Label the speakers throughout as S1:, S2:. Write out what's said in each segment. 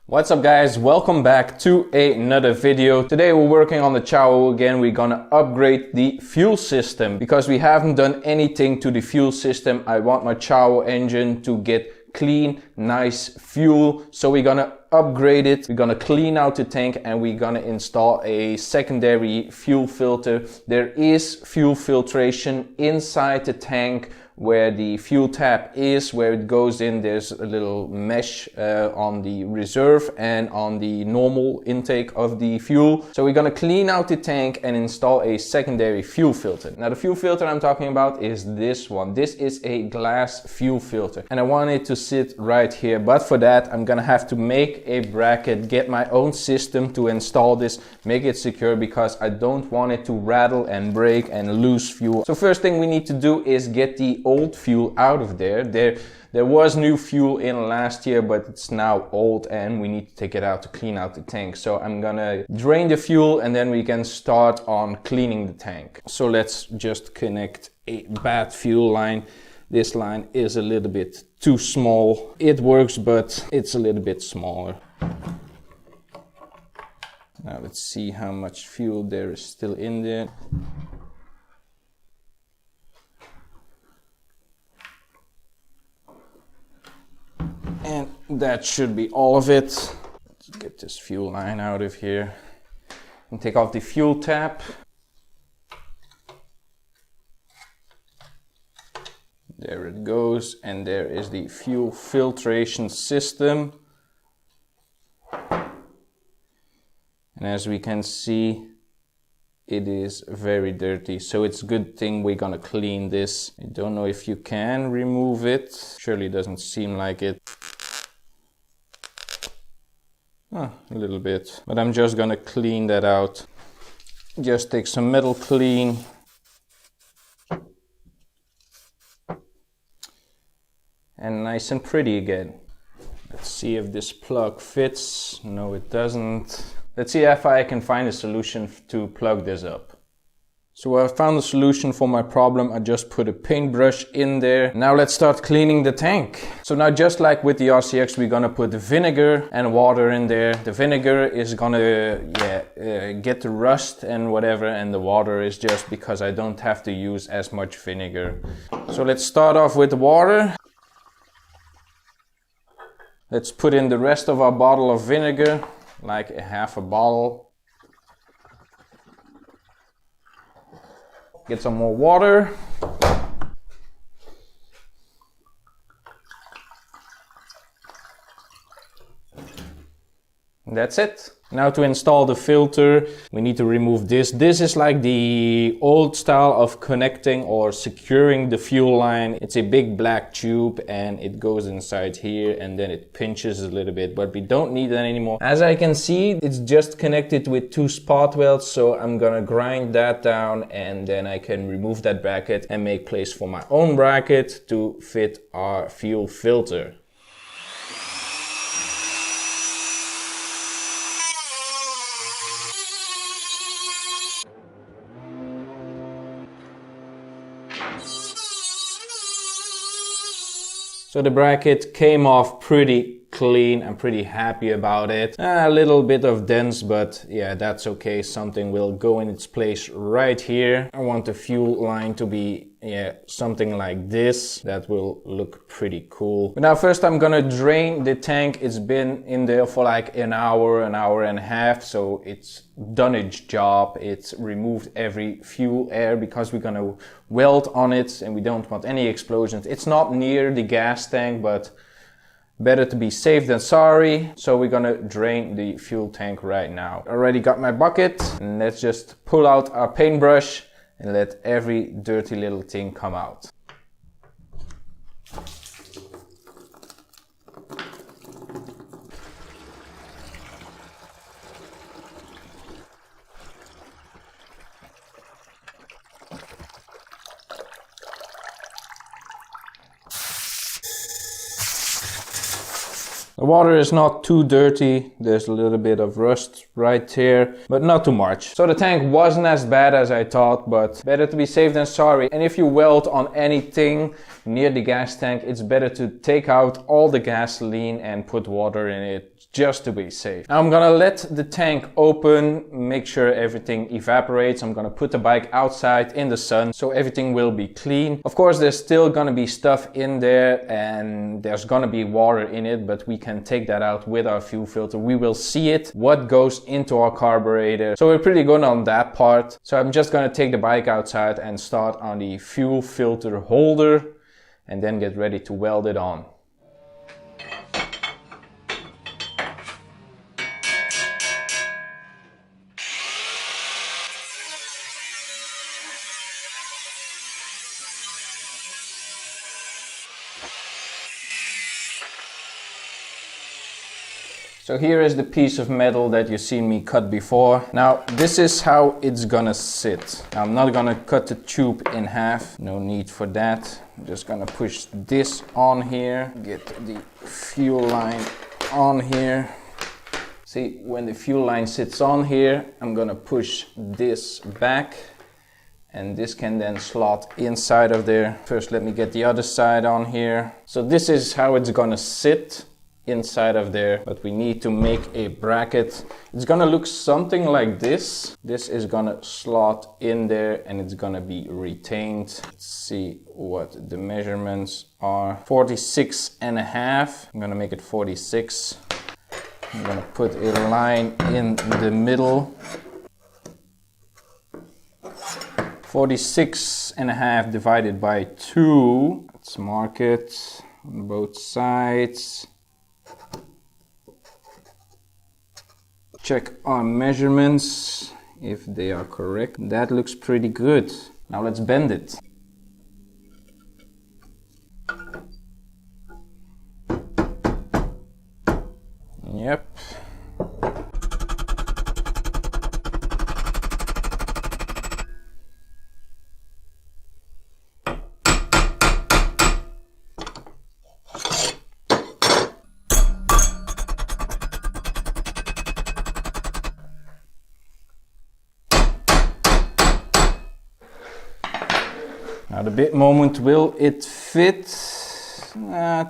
S1: What's up guys, welcome back to another video. Today we're working on the Ciao again. We're gonna upgrade the fuel system because we haven't done anything to the fuel system. I want my Ciao engine to get clean, nice fuel. So we're gonna upgrade it. We're gonna clean out the tank and we're gonna install a secondary fuel filter. There is fuel filtration inside the tank where the fuel tap is, where it goes in. There's a little mesh on the reserve and on the normal intake of the fuel. So we're gonna clean out the tank and install a secondary fuel filter. Now the fuel filter I'm talking about is this one. This is a glass fuel filter and I want it to sit right here. But for that I'm gonna have to make a bracket, get my own system to install this, make it secure because I don't want it to rattle and break and lose fuel. So first thing we need to do is get the old fuel out of there. There was new fuel in last year, but it's now old and we need to take it out to clean out the tank. So I'm gonna drain the fuel and then we can start on cleaning the tank. So let's just connect a bad fuel line. This line is a little bit too small. It works, but it's a little bit smaller. Now let's see how much fuel there is still in there. And that should be all of it. Let's get this fuel line out of here and take off the fuel tap. There it goes, and there is the fuel filtration system. And as we can see, it is very dirty, so it's a good thing we're gonna clean this. I don't know if you can remove it. Surely it doesn't seem like it. A little bit, but I'm just gonna clean that out. Just take some metal clean. And nice and pretty again. Let's see if this plug fits. No, it doesn't. Let's see if I can find a solution to plug this up. So I found a solution for my problem. I just put a paintbrush in there. Now let's start cleaning the tank. So now just like with the RCX, we're gonna put vinegar and water in there. The vinegar is gonna get the rust and whatever, and the water is just because I don't have to use as much vinegar. So let's start off with the water. Let's put in the rest of our bottle of vinegar, like a half a bottle. Get some more water. And that's it. Now to install the filter, we need to remove this. This is like the old style of connecting or securing the fuel line. It's a big black tube and it goes inside here and then it pinches a little bit, but we don't need that anymore. As I can see, it's just connected with 2 spot welds, so I'm gonna grind that down and then I can remove that bracket and make place for my own bracket to fit our fuel filter. So the bracket came off pretty clean. I'm pretty happy about it. A little bit of dents, but yeah, that's okay. Something will go in its place right here. I want the fuel line to be something like this. That will look pretty cool. But now first I'm gonna drain the tank. It's been in there for like an hour and a half, so it's done its job. It's removed every fuel air because we're gonna weld on it and we don't want any explosions. It's not near the gas tank, but better to be safe than sorry. So we're gonna drain the fuel tank right now. Already got my bucket, and let's just pull out our paintbrush and let every dirty little thing come out. The water is not too dirty. There's a little bit of rust right here, but not too much. So the tank wasn't as bad as I thought, but better to be safe than sorry. And if you weld on anything near the gas tank, it's better to take out all the gasoline and put water in it just to be safe. Now I'm gonna let the tank open, make sure everything evaporates. I'm gonna put the bike outside in the sun so everything will be clean. Of course, there's still gonna be stuff in there and there's gonna be water in it, but we can take that out with our fuel filter. We will see it, what goes into our carburetor. So we're pretty good on that part. So I'm just gonna take the bike outside and start on the fuel filter holder and then get ready to weld it on. So here is the piece of metal that you've seen me cut before. Now this is how it's gonna sit. Now, I'm not gonna cut the tube in half, no need for that. I'm just gonna push this on here, get the fuel line on here. See, when the fuel line sits on here, I'm gonna push this back and this can then slot inside of there. First let me get the other side on here. So this is how it's gonna sit inside of there, but we need to make a bracket. It's gonna look something like this. This is gonna slot in there and it's gonna be retained. Let's see what the measurements are. 46.5. I'm gonna make it 46. I'm gonna put a line in the middle. 46.5 divided by 2. Let's mark it on both sides. Check our measurements if they are correct. That looks pretty good. Now let's bend it. Yep. Now the bit moment, will it fit?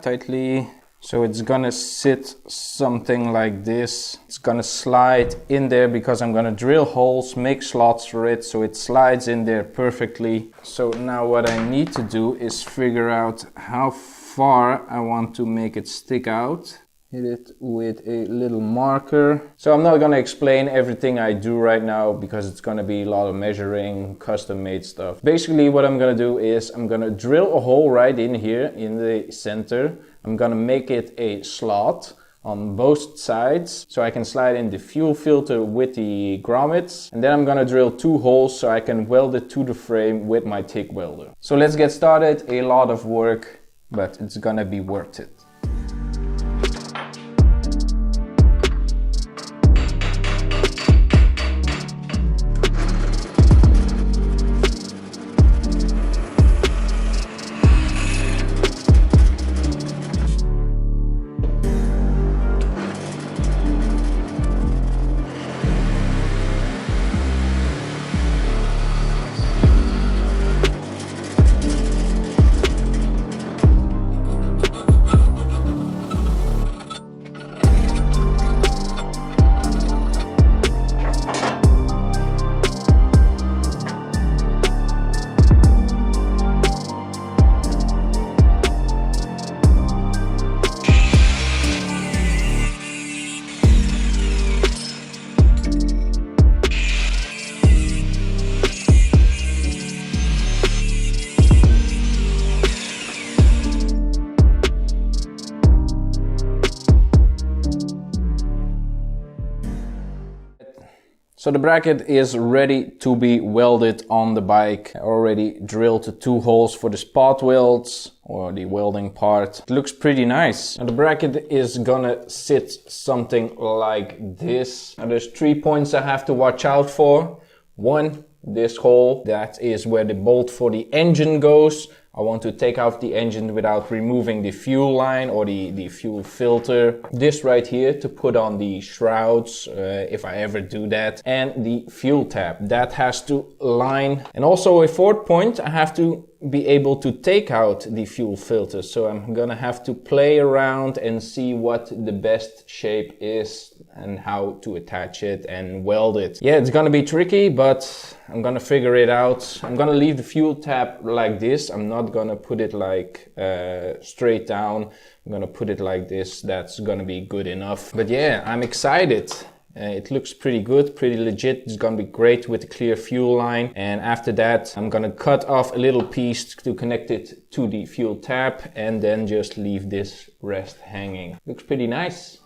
S1: Tightly. So it's gonna sit something like this. It's gonna slide in there because I'm gonna drill holes, make slots for it so it slides in there perfectly. So now what I need to do is figure out how far I want to make it stick out. Hit it with a little marker. So I'm not gonna explain everything I do right now because it's gonna be a lot of measuring, custom made stuff. Basically what I'm gonna do is I'm gonna drill a hole right in here in the center. I'm gonna make it a slot on both sides so I can slide in the fuel filter with the grommets, and then I'm gonna drill 2 holes so I can weld it to the frame with my TIG welder. So let's get started. A lot of work, but it's gonna be worth it. So the bracket is ready to be welded on the bike. I already drilled 2 holes for the spot welds or the welding part. It looks pretty nice. Now the bracket is gonna sit something like this. Now there's 3 points I have to watch out for. 1, this hole, that is where the bolt for the engine goes. I want to take out the engine without removing the fuel line or the fuel filter. This right here to put on the shrouds, if I ever do that. And the fuel tap, that has to line. And also a fourth point, I have to be able to take out the fuel filter. So I'm gonna have to play around and see what the best shape is and how to attach it and weld it. Yeah, it's gonna be tricky, but I'm gonna figure it out. I'm gonna leave the fuel tap like this. I'm not gonna put it like straight down. I'm gonna put it like this. That's gonna be good enough. But yeah, I'm excited. It looks pretty good, pretty legit. It's gonna be great with the clear fuel line. And after that, I'm gonna cut off a little piece to connect it to the fuel tap and then just leave this rest hanging. Looks pretty nice.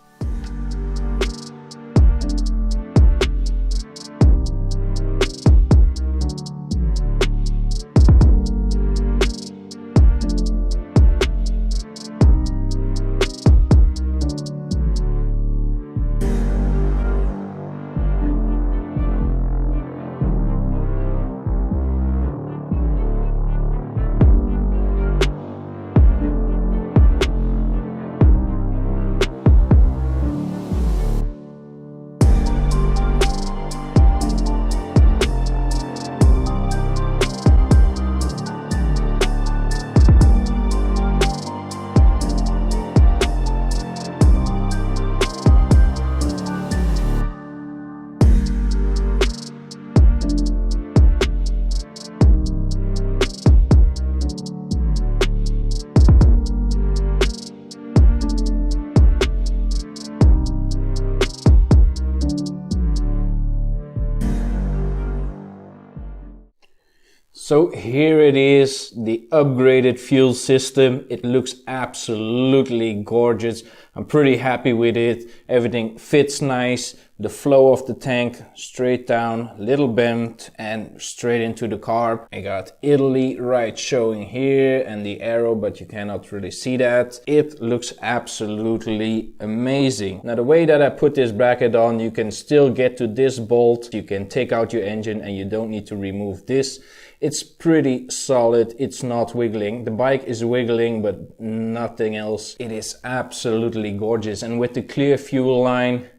S1: So here it is, the upgraded fuel system. It looks absolutely gorgeous. I'm pretty happy with it. Everything fits nice. The flow of the tank straight down, little bend and straight into the carb. I got Italy right showing here and the arrow, but you cannot really see that. It looks absolutely amazing. Now the way that I put this bracket on, you can still get to this bolt. You can take out your engine and you don't need to remove this. It's pretty solid, it's not wiggling. The bike is wiggling, but nothing else. It is absolutely gorgeous. And with the clear fuel line,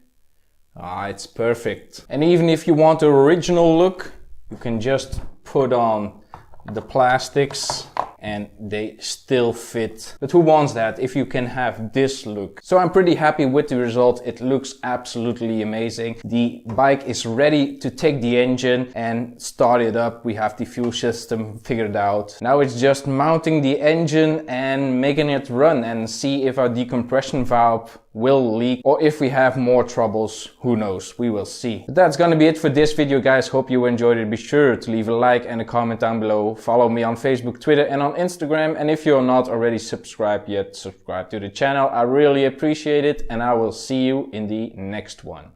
S1: it's perfect. And even if you want the original look, you can just put on the plastics and they still fit. But who wants that if you can have this look? So I'm pretty happy with the result. It looks absolutely amazing. The bike is ready to take the engine and start it up. We have the fuel system figured out. Now it's just mounting the engine and making it run and see if our decompression valve will leak or if we have more troubles. Who knows? We will see. But that's gonna be it for this video, guys. Hope you enjoyed it. Be sure to leave a like and a comment down below. Follow me on Facebook, Twitter and on Instagram. And if you're not already subscribed yet, subscribe to the channel. I really appreciate it and I will see you in the next one.